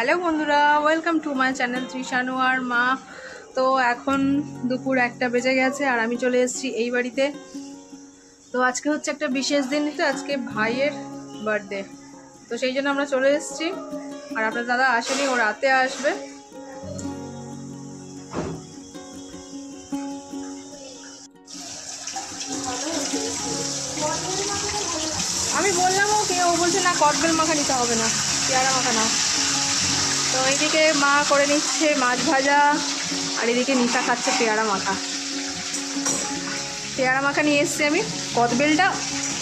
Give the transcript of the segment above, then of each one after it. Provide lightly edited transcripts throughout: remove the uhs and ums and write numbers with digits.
Hello বন্ধুরা, welcome to my channel Trishanu আর মা। তো এখন দুপুর 1টা বেজে গেছে আর আমি চলে এসেছি এই বাড়িতে। তো আজকে হচ্ছে একটা বিশেষ দিন, তো আজকে ভাইয়ের বার্থডে, তো সেই জন্য আমরা চলে এসেছি। আর আপনার দাদা আসেনি, ও রাতে আসবে। আমি বললাম ওকে, ও বলছে না কটবেল মাখা নিতে হবে না, পেয়ারা মাখা নাও। তো এইদিকে মা করে নিচ্ছে মাছ ভাজা আর এদিকে নিশা খাচ্ছে পেয়ারা মাখা। পেয়ারা মাখা নিয়ে এসছি আমি। কদবেলটা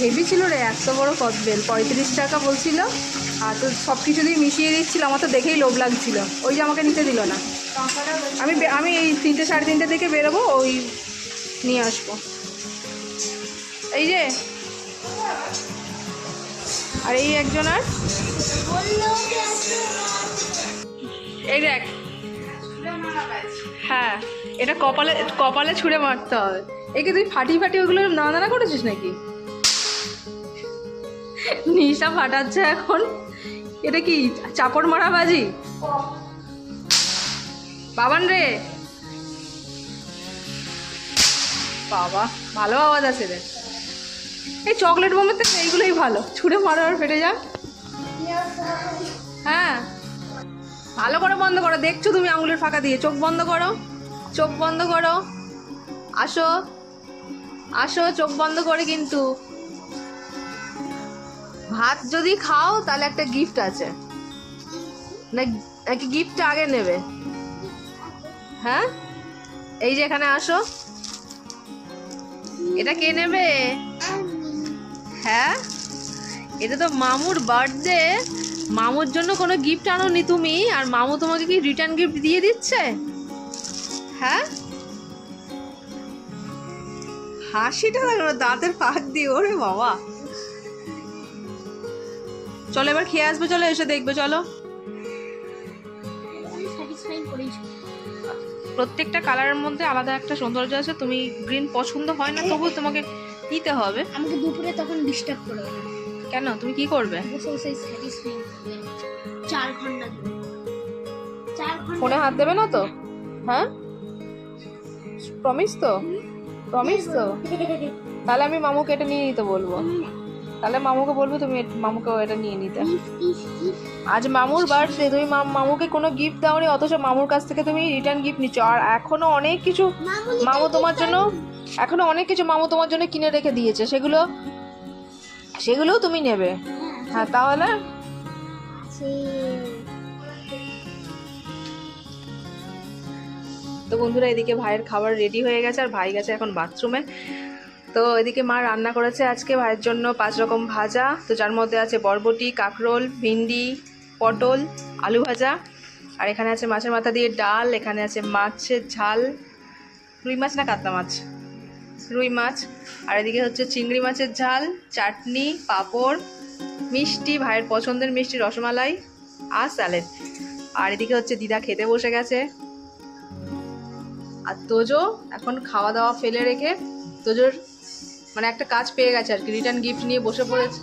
হেভি ছিল রে, এত বড় কদবেল, 35 টাকা বলছিল। আর তো সব কিছু দিয়ে মিশিয়ে দিচ্ছিল, আমার তো দেখেই লোভ লাগছিল, ওই যে আমাকে নিতে দিল না। আমি এই 3টে সাড়ে 3টে থেকে বেরোবো, ওই নিয়ে আসবো। এই যে আর এই একজন, আর এই দেখ, হ্যাঁ এটা কপালে কপালে ছুঁড়ে মারতে হবে। একে তুই ফাটি ওগুলো নানা করেছিস নাকি? নিশা ফাটাচ্ছে এখন। এটা কি চাপড় মারা বাজি? বাবান রে বাবা, ভালো আওয়াজ আছে রে। এই চকলেট বোমের থেকে এইগুলোই ভালো, ছুঁড়ে মারো আর ফেটে যাক। হ্যাঁ ভালো করে বন্ধ করো, দেখছো তুমি আঙুলের ফাঁকা দিয়ে। চোখ বন্ধ করো, চোখ বন্ধ করো। আসো আসো, চোখ বন্ধ করে। কিন্তু ভাত যদি খাও তাহলে একটা গিফট আছে, নাকি গিফটটা আগে নেবে? হ্যাঁ এই যে এখানে আসো, এটা কে নেবে? হ্যাঁ এটা তো মামুর বার্থডে, মামুর জন্য কোনো গিফট আনোনি তুমি, আর মামু তোমাকে কি রিটার্ন গিফট দিয়ে দিচ্ছে? হ্যাঁ হাসিটা দেখো দাঁতের ফাঁক দিয়ে, ওরে বাবা। চলো এবার খেয়ে আসবে, চলো এসে দেখবে। চলো, প্রত্যেকটা কালারের মধ্যে আলাদা একটা সৌন্দর্য আছে। তুমি গ্রিন পছন্দ হয় না, তবু তোমাকে নিতে হবে। আমাকে দুপুরে তখন ডিস্টার্ব করবে না। কেন, তুমি কি করবে? ফোনে হাত দেবে না তো? হ্যাঁ প্রমিস তো? প্রমিস তো? তাহলে আমি মামুকে এটা নিয়ে নিতে বলবো। তাহলে মামুকে বলবো তুমি মামুকে এটা নিয়ে নিতে। আজ মামুর বার্থডে, তুমি মামুকে কোনো গিফট দাওনি, অথচ মামুর কাছ থেকে তুমি রিটার্ন গিফট নিচ্ছ। আর এখনো অনেক কিছু মামু তোমার জন্য কিনে রেখে দিয়েছে, সেগুলোও তুমি নেবে। হ্যাঁ তাহলে তো বন্ধুরা, এদিকে ভাইয়ের খাবার রেডি হয়ে গেছে আর ভাই গেছে এখন বাথরুমে। তো এদিকে মা রান্না করেছে আজকে ভাইয়ের জন্য 5 রকম ভাজা, তো যার মধ্যে আছে বরবটি, কাঁকরোল, ভিন্ডি, পটল, আলু ভাজা। আর এখানে আছে মাছের মাথা দিয়ে ডাল, এখানে আছে মাছের ঝাল, রুই মাছ না কাতলা মাছ, রুই মাছ। আর এদিকে হচ্ছে চিংড়ি মাছের ঝাল, চাটনি, পাঁপড়, মিষ্টি, ভাইয়ের পছন্দের মিষ্টি রসমালাই, আর স্যালাড। আর এদিকে হচ্ছে দিদা খেতে বসে গেছে। আর তোজো এখন খাওয়া দাওয়া ফেলে রেখে, তোজোর মানে একটা কাজ পেয়ে গেছে আর কি, রিটার্ন গিফট নিয়ে বসে পড়েছে।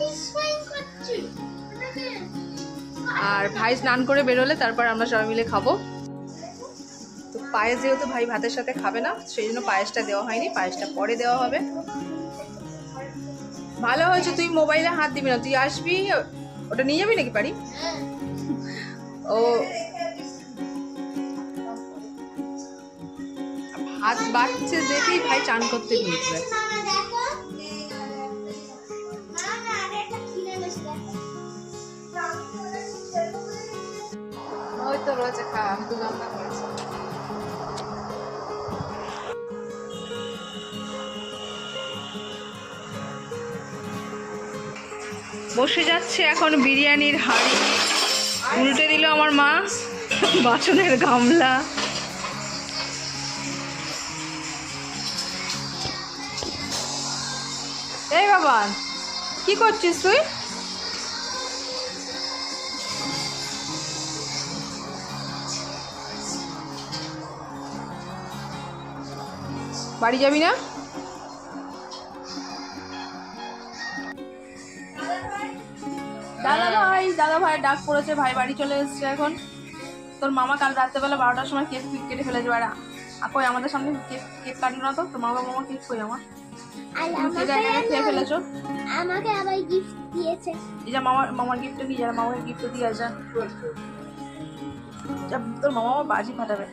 আর ভাই স্নান করে বেরোলে তারপর আমরা সবাই মিলে খাবো। তো পায়েস যেহেতু ভাই ভাতের সাথে খাবে না, সেই জন্য পায়েসটা দেওয়া হয়নি, পায়েসটা পরে দেওয়া হবে। ভালো হয়েছে তুই মোবাইলে হাত দিবি না, তুই আসবি, ওটা নিয়ে যাবি নাকি বাড়ি? ও হাত বাড়ছে দেখেই ভাই চান করতে ঢুকবে। ওই তো রয়েছে, খা, আমি তো রান্না করেছি। বসে যাচ্ছে এখন বিরিয়ানির হাঁড়ি, উল্টে দিল আমার মা বাসনের গামলা। এই বাবা কি করছিস তুই? বাড়ি যাবি না? দাদা ভাই ডাক পড়েছে, ভাই বাড়ি চলে এসেছে এখন। তোর মামা কাল রাত্রেবেলা 12টার সময় কেক কেটে ফেলেছে, আর কই আমাদের সামনে কেক কাটলো না তো, তোর মামা কেক কই আমার কেক খেয়ে ফেলেছো। আমাকে আবার গিফট দিয়েছে। এই যে মামার গিফটটা কি জানো, মামাকে গিফট দিয়ে আসা, তোর মামা বাজি ফাটাবে।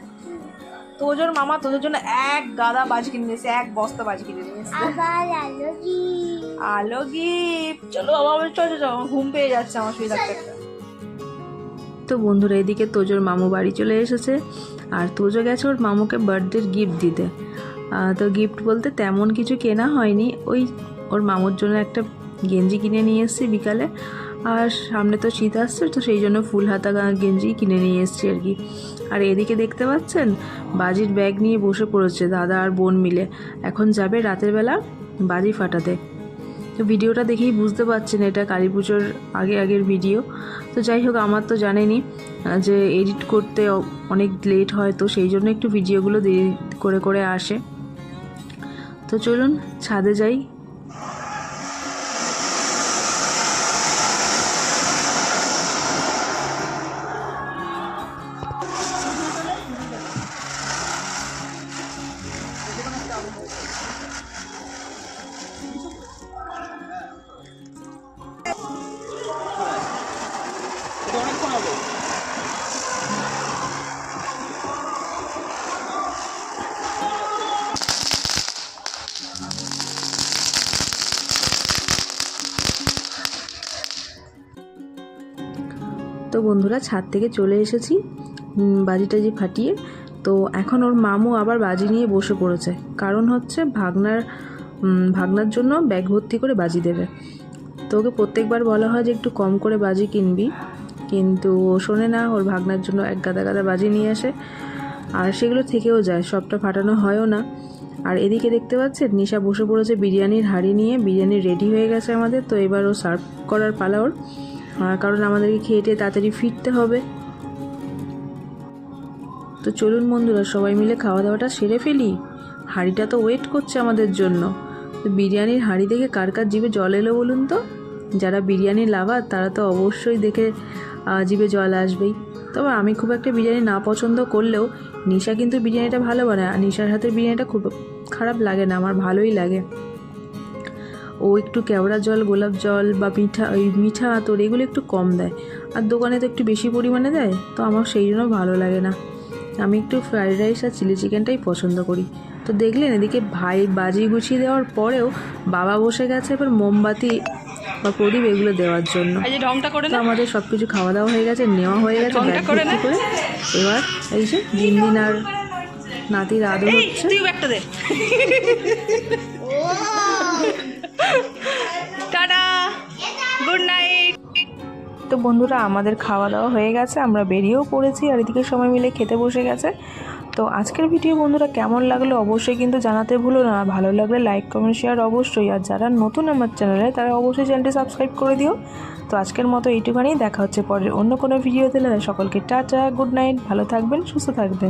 তোজোর মামা তোদের জন্য এক গাদা বাজি কিনে নিয়েছে, এক বস্তা বাজি কিনে নিয়েছে। আলো গিফট। চলো বাবা, চলো ঘুম পেয়ে যাচ্ছে আমার, শুয়ে থাকতে। তো বন্ধুরা, এদিকে তোজোর মামু বাড়ি চলে এসেছে, আর তোজো গেছে ওর মামুকে বার্থডের গিফট দিতে। তো গিফট বলতে তেমন কিছু কেনা হয়নি, ওই ওর মামুর জন্য একটা গেঞ্জি কিনে নিয়ে এসেছি বিকালে, আর সামনে তো শীত আসছে, তো সেই জন্য ফুল হাতা গেঞ্জি কিনে নিয়ে এসেছি আর কি। আর এদিকে দেখতে পাচ্ছেন বাজির ব্যাগ নিয়ে বসে পড়েছে দাদা আর বোন মিলে, এখন যাবে রাতের বেলা বাজি ফাটাতে। তো ভিডিওটা দেখেই বুঝতে পারছেন এটা কালী পুজোর আগের ভিডিও। তো যাই হোক, আমার তো জানেনই যে এডিট করতে অনেক লেট হয়, তো সেই জন্য একটু ভিডিওগুলো দেরি করে আসে। তো চলুন ছাদে যাই। তো বন্ধুরা, ছাদ থেকে চলে এসেছি বাজি টাজি ফাটিয়ে। তো এখন ওর মামু আবার বাজি নিয়ে বসে পড়েছে, কারণ হচ্ছে ভাগনার জন্য ব্যাগ ভর্তি করে বাজি দেবে। তো ওকে প্রত্যেকবার বলা হয় যে একটু কম করে বাজি কিনবি, কিন্তু ও শোনে না, ওর ভাগনার জন্য এক গাদা বাজি নিয়ে আসে, আর সেগুলো থেকেও যায়, সবটা ফাটানো হয়ও না। আর এদিকে দেখতে পাচ্ছেন নিশা বসে পড়েছে বিরিয়ানির হাঁড়ি নিয়ে, বিরিয়ানি রেডি হয়ে গেছে আমাদের। তো এবার ও সার্ভ করার পালা ওর, কারণ আমাদেরকে খেয়ে টেয়ে তাড়াতাড়ি ফিরতে হবে। তো চলুন বন্ধুরা, সবাই মিলে খাওয়া দাওয়াটা সেরে ফেলি, হাঁড়িটা তো ওয়েট করছে আমাদের জন্য। তো বিরিয়ানির হাঁড়ি দেখে কার কার জিভে জল এলো বলুন তো? যারা বিরিয়ানি লাভার তারা তো অবশ্যই দেখে জিভে জল আসবেই। তবে আমি খুব একটা বিরিয়ানি না পছন্দ করলেও নিশা কিন্তু বিরিয়ানিটা ভালো বানায়, আর নিশার হাতের বিরিয়ানিটা খুব খারাপ লাগে না, আমার ভালোই লাগে। ও একটু কেওড়া জল, গোলাপ জল বা মিঠা আতর এগুলো একটু কম দেয়, আর দোকানে তো একটু বেশি পরিমাণে দেয়, তো আমার সেই জন্য ভালো লাগে না। আমি একটু ফ্রাইড রাইস আর চিলি চিকেনটাই পছন্দ করি। তো দেখলেন এদিকে ভাই বাজি গুছিয়ে দেওয়ার পরেও বাবা বসে গেছে এবার মোমবাতি বা প্রদীপ এগুলো দেওয়ার জন্য। তো আমাদের সব কিছু খাওয়া দাওয়া হয়ে গেছে, নেওয়া হয়ে গেছে ব্যাগ ভর্তি করে। এবার এই যে দিন আর নাতির আদর হচ্ছে। Tata, good night. তো বন্ধুরা, আমাদের খাওয়া দাওয়া হয়ে গেছে, আমরা বেরিয়েও পড়েছি, আর এদিকে সবাই মিলে খেতে বসে গেছে। তো আজকের ভিডিও বন্ধুরা কেমন লাগলো অবশ্যই কিন্তু জানাতে ভুলো না, ভালো লাগলে লাইক কমেন্ট শেয়ার অবশ্যই, আর যারা নতুন আমার চ্যানেলে তারা অবশ্যই চ্যানেলটি সাবস্ক্রাইব করে দিও। তো আজকের মতো এইটুখানি, দেখা হচ্ছে পরের অন্য কোনো ভিডিওতে। সকলকে টাটা, গুড নাইট, ভালো থাকবেন, সুস্থ থাকবেন।